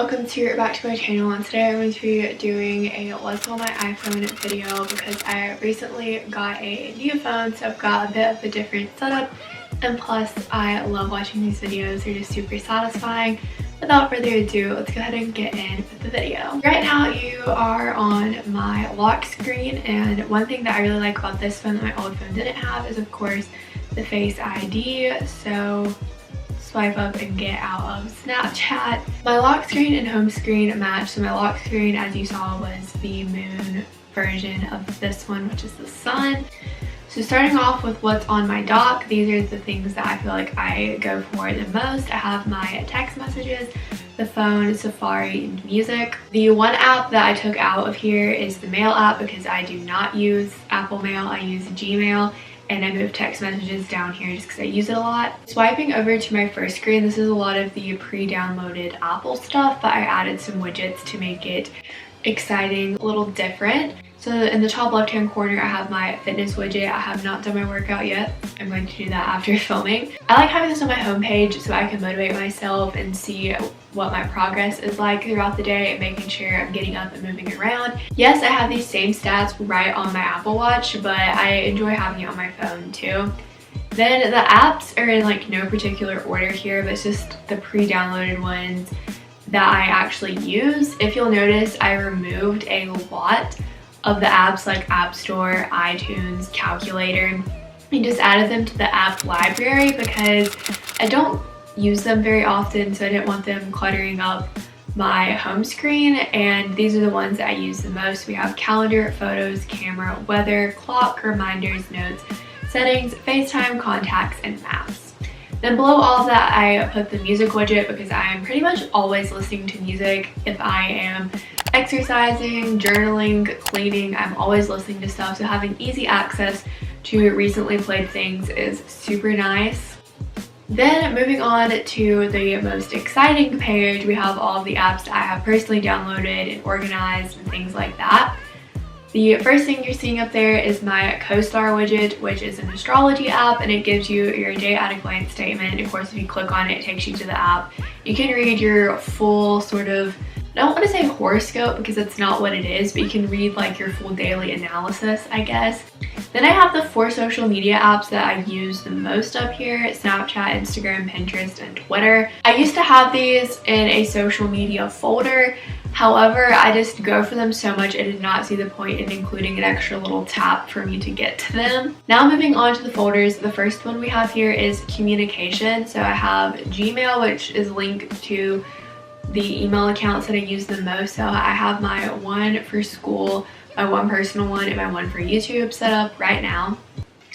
welcome back to my channel, and today I'm going to be doing a what's on my iPhone video because I recently got a new phone, so I've got a bit of a different setup, and plus I love watching these videos. They're just super satisfying. Without further ado, let's go ahead and get in with the video. Right now you are on my lock screen, and one thing that I really like about this phone that my old phone didn't have is of course the Face ID. So swipe up and get out of Snapchat. My lock screen and home screen match. So my lock screen, as you saw, was the moon version of this one, which is the sun. So starting off with what's on my dock, these are the things that I feel like I go for the most. I have my text messages, the phone, Safari, and music. The one app that I took out of here is the mail app because I do not use Apple Mail, I use Gmail. And I moved text messages down here just because I use it a lot. Swiping over to my first screen, this is a lot of the pre-downloaded Apple stuff, but I added some widgets to make it exciting, a little different. So in the top left hand corner I have my fitness widget. I have not done my workout yet. I'm going to do that after filming. I like having this on my homepage so I can motivate myself and see what my progress is like throughout the day and making sure I'm getting up and moving around. Yes, I have these same stats right on my Apple Watch, but I enjoy having it on my phone too. Then the apps are in like no particular order here, but it's just the pre-downloaded ones that I actually use. If you'll notice, I removed a lot of the apps like App Store, iTunes, Calculator, and just added them to the app library because I don't use them very often, so I didn't want them cluttering up my home screen. And these are the ones that I use the most. We have calendar, photos, camera, weather, clock, reminders, notes, settings, FaceTime, contacts, and maps. Then below all of that, I put the music widget because I am pretty much always listening to music. If I am exercising, journaling, cleaning, I'm always listening to stuff, so having easy access to recently played things is super nice. Then moving on to the most exciting page, we have all of the apps that I have personally downloaded and organized and things like that. The first thing you're seeing up there is my co-star widget, which is an astrology app, and it gives you your day at a glance statement. And of course, if you click on it, it takes you to the app. You can read your full sort of, I don't want to say horoscope because that's not what it is, but you can read like your full daily analysis, I guess. Then I have the 4 social media apps that I use the most up here: Snapchat, Instagram, Pinterest, and Twitter. I used to have these in a social media folder. However, I just go for them so much I did not see the point in including an extra little tab for me to get to them. Now moving on to the folders, the first one we have here is communication. So I have Gmail, which is linked to the email accounts that I use the most. So I have my one for school, my one personal one, and my one for YouTube set up right now.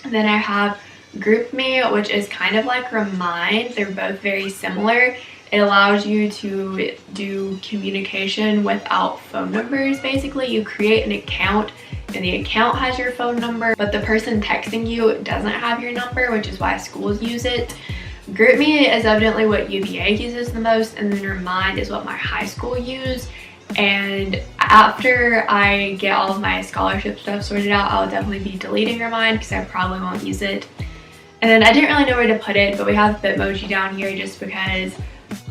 And then I have GroupMe, which is kind of like Remind. They're both very similar. It allows you to do communication without phone numbers. Basically, you create an account and the account has your phone number, but the person texting you doesn't have your number, which is why schools use it. GroupMe is evidently what UVA uses the most, and then Remind is what my high school used. And after I get all of my scholarship stuff sorted out, I'll definitely be deleting Remind because I probably won't use it. And then I didn't really know where to put it, but we have Bitmoji down here just because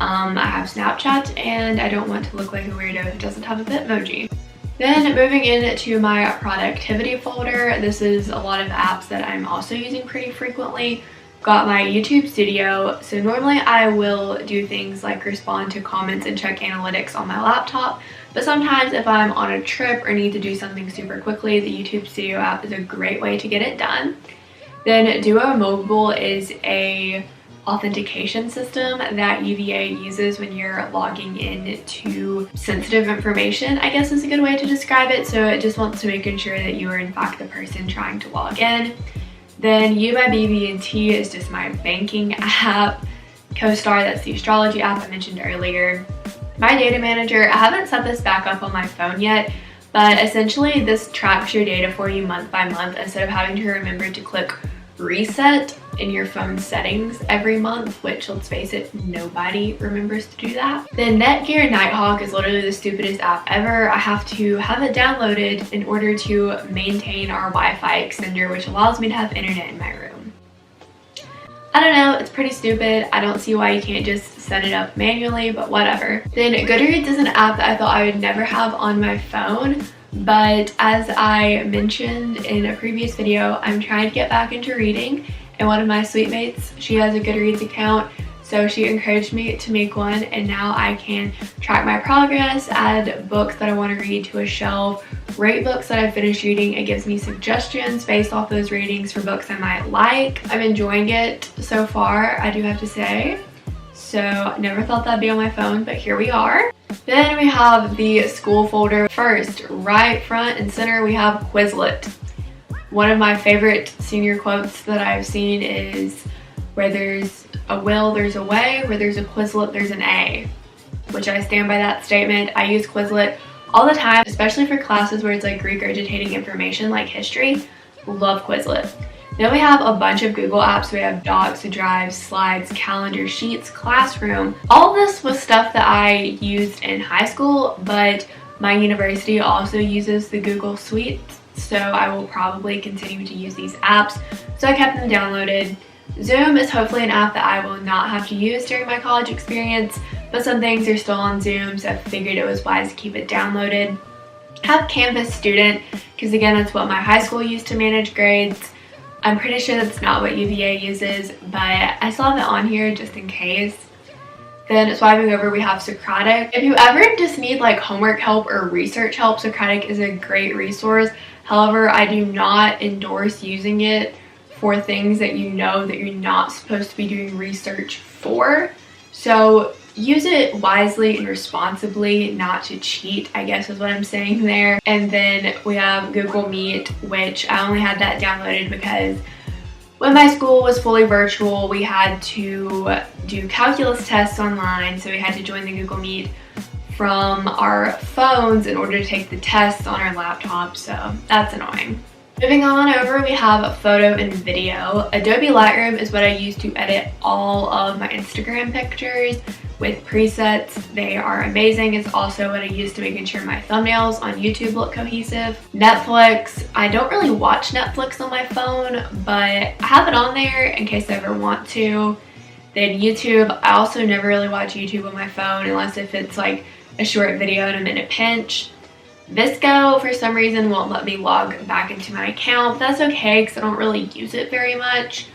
I have Snapchat and I don't want to look like a weirdo who doesn't have a Bitmoji. Then moving into my productivity folder, this is a lot of apps that I'm also using pretty frequently. Got my YouTube Studio. So normally I will do things like respond to comments and check analytics on my laptop, but sometimes if I'm on a trip or need to do something super quickly, the YouTube Studio app is a great way to get it done. Then Duo Mobile is a authentication system that UVA uses when you're logging in to sensitive information, I guess is a good way to describe it. So it just wants to make sure that you are in fact the person trying to log in. Then U by BB&T is just my banking app. CoStar, that's the astrology app I mentioned earlier. My data manager, I haven't set this back up on my phone yet, but essentially this tracks your data for you month by month instead of having to remember to click reset in your phone settings every month, which, let's face it, nobody remembers to do that. Then Netgear Nighthawk is literally the stupidest app ever. I have to have it downloaded in order to maintain our Wi-Fi extender, which allows me to have internet in my room. I don't know, it's pretty stupid. I don't see why you can't just set it up manually, but whatever. Then Goodreads is an app that I thought I would never have on my phone, but as I mentioned in a previous video, I'm trying to get back into reading, and one of my suite mates, she has a Goodreads account, so she encouraged me to make one, and now I can track my progress, add books that I want to read to a shelf, rate books that I've finished reading. It gives me suggestions based off those ratings for books I might like. I'm enjoying it so far, I do have to say. So I never thought that'd be on my phone, but here we are. Then we have the school folder. First, right front and center, we have Quizlet. One of my favorite senior quotes that I've seen is, where there's a will, there's a way. Where there's a Quizlet, there's an A, which I stand by that statement. I use Quizlet all the time, especially for classes where it's like regurgitating information like history. Love Quizlet. Then we have a bunch of Google apps. We have Docs, Drive, Slides, Calendar, Sheets, Classroom. All of this was stuff that I used in high school, but my university also uses the Google Suite, so I will probably continue to use these apps. So I kept them downloaded. Zoom is hopefully an app that I will not have to use during my college experience, but some things are still on Zoom, so I figured it was wise to keep it downloaded. I have Canvas Student, because again, that's what my high school used to manage grades. I'm pretty sure that's not what UVA uses, but I still have it on here just in case. Then swiping over, we have Socratic. If you ever just need like homework help or research help, Socratic is a great resource. However, I do not endorse using it for things that you know that you're not supposed to be doing research for. So use it wisely and responsibly, not to cheat, I guess is what I'm saying there. And then we have Google Meet, which I only had that downloaded because when my school was fully virtual, we had to do calculus tests online, so we had to join the Google Meet from our phones in order to take the tests on our laptops, so that's annoying. Moving on over, we have photo and video. Adobe Lightroom is what I use to edit all of my Instagram pictures with presets. They are amazing. It's also what I use to making sure my thumbnails on YouTube look cohesive. Netflix, I don't really watch Netflix on my phone, but I have it on there in case I ever want to. Then YouTube, I also never really watch YouTube on my phone unless if it's like a short video in a minute pinch. Visco, for some reason, won't let me log back into my account, but that's okay because I don't really use it very much.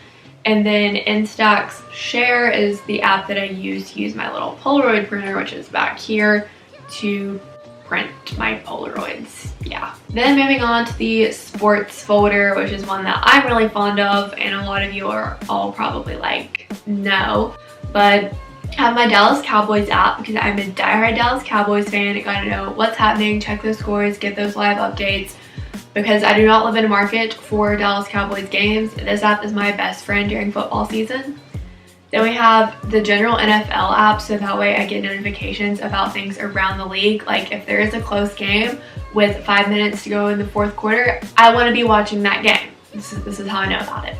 And then Instax Share is the app that I use to use my little Polaroid printer, which is back here, to print my Polaroids. Yeah. Then moving on to the sports folder, which is one that I'm really fond of, and a lot of you are all probably like, no. But I have my Dallas Cowboys app because I'm a diehard Dallas Cowboys fan. I gotta know what's happening, check those scores, get those live updates. Because I do not live in a market for Dallas Cowboys games, this app is my best friend during football season. Then we have the general NFL app, so that way I get notifications about things around the league. Like if there is a close game with 5 minutes to go in the fourth quarter, I want to be watching that game. This is how I know about it.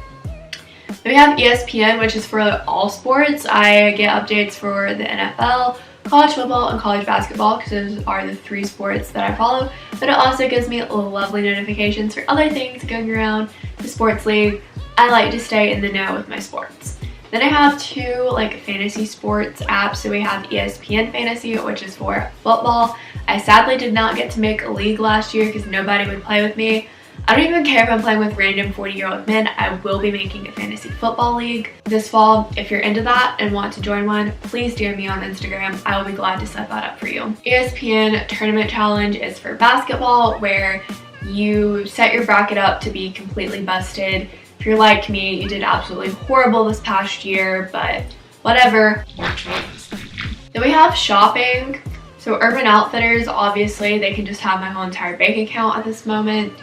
Then we have ESPN, which is for all sports. I get updates for the NFL, college football, and college basketball because those are the 3 sports that I follow. But it also gives me lovely notifications for other things going around the sports league. I like to stay in the know with my sports. Then I have 2 like fantasy sports apps. So we have ESPN Fantasy, which is for football. I sadly did not get to make a league last year because nobody would play with me. I don't even care if I'm playing with random 40-year-old men. I will be making a fantasy football league this fall. If you're into that and want to join one, please DM me on Instagram. I will be glad to set that up for you. ESPN Tournament Challenge is for basketball, where you set your bracket up to be completely busted. If you're like me, you did absolutely horrible this past year, but whatever. Then we have shopping. So Urban Outfitters, obviously, they can just have my whole entire bank account at this moment.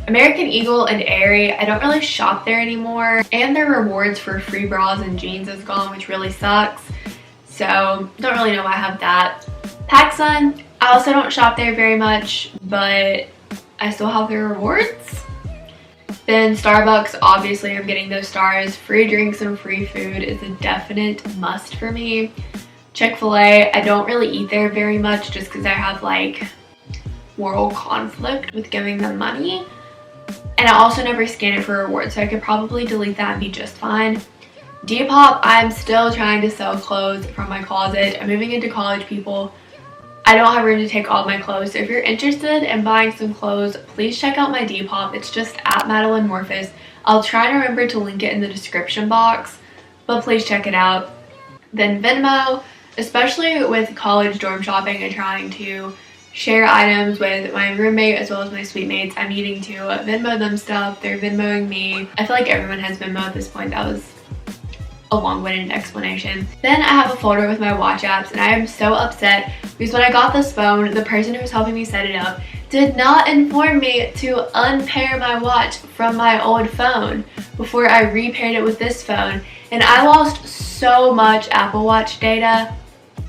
American Eagle and Aerie, I don't really shop there anymore, and their rewards for free bras and jeans is gone, which really sucks. So don't really know why I have that. PacSun, I also don't shop there very much, but I still have their rewards. Then Starbucks, obviously I'm getting those stars. Free drinks and free food is a definite must for me. Chick-fil-A, I don't really eat there very much just because I have like moral conflict with giving them money. And I also never scan it for rewards, so I could probably delete that and be just fine. Depop, I'm still trying to sell clothes from my closet. I'm moving into college, people. I don't have room to take all my clothes. So if you're interested in buying some clothes, please check out my Depop. It's just at madeline morphis. I'll try to remember to link it in the description box, but please check it out. Then Venmo, especially with college dorm shopping and trying to share items with my roommate as well as my suite mates, I'm needing to Venmo them stuff. They're Venmoing me. I feel like everyone has Venmo at this point. That was a long-winded explanation. Then I have a folder with my watch apps, and I am so upset because when I got this phone, the person who was helping me set it up did not inform me to unpair my watch from my old phone before I repaired it with this phone, and I lost so much Apple Watch data.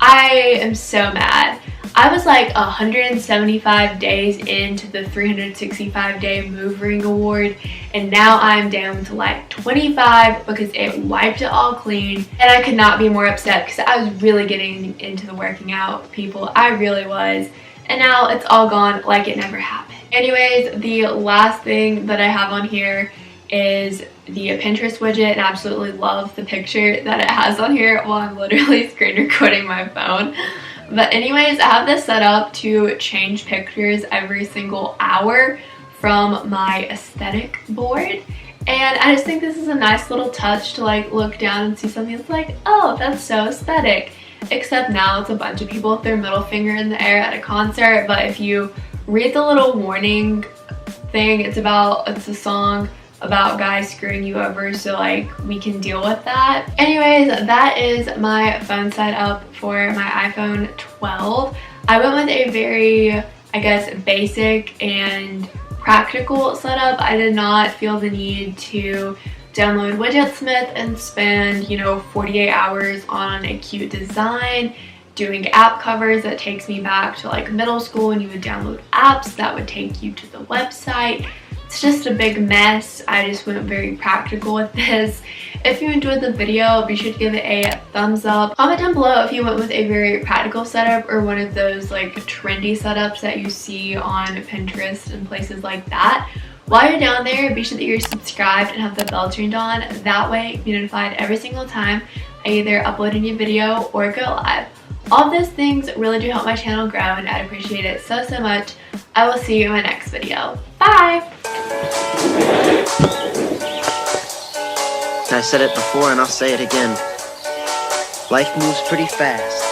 I am so mad. I was like 175 days into the 365-day Move Ring Award, and now I'm down to like 25 because it wiped it all clean, and I could not be more upset because I was really getting into the working out, people. I really was, and now it's all gone like it never happened. Anyways, the last thing that I have on here is the Pinterest widget, and I absolutely love the picture that it has on here while I'm literally screen recording my phone. But anyways, I have this set up to change pictures every single hour from my aesthetic board, and I just think this is a nice little touch to like look down and see something that's like, oh, that's so aesthetic. Except now it's a bunch of people with their middle finger in the air at a concert. But if you read the little warning thing, it's a song about guys screwing you over, so like we can deal with that. Anyways, that is my phone setup for my iPhone 12. I went with a very, I guess, basic and practical setup. I did not feel the need to download Widgetsmith and spend, 48 hours on a cute design doing app covers. That takes me back to like middle school when you would download apps that would take you to the website. It's just a big mess. I just went very practical with this. If you enjoyed the video, be sure to give it a thumbs up. Comment down below if you went with a very practical setup or one of those like trendy setups that you see on Pinterest and places like that. While you're down there, be sure that you're subscribed and have the bell turned on. That way you'll be notified every single time I either upload a new video or go live. All of those things really do help my channel grow, and I'd appreciate it so much. I will see you in my next video. Bye! I said it before and I'll say it again. Life moves pretty fast.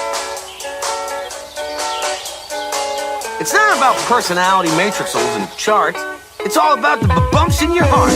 It's not about personality matrixels and charts. It's all about the bumps in your heart.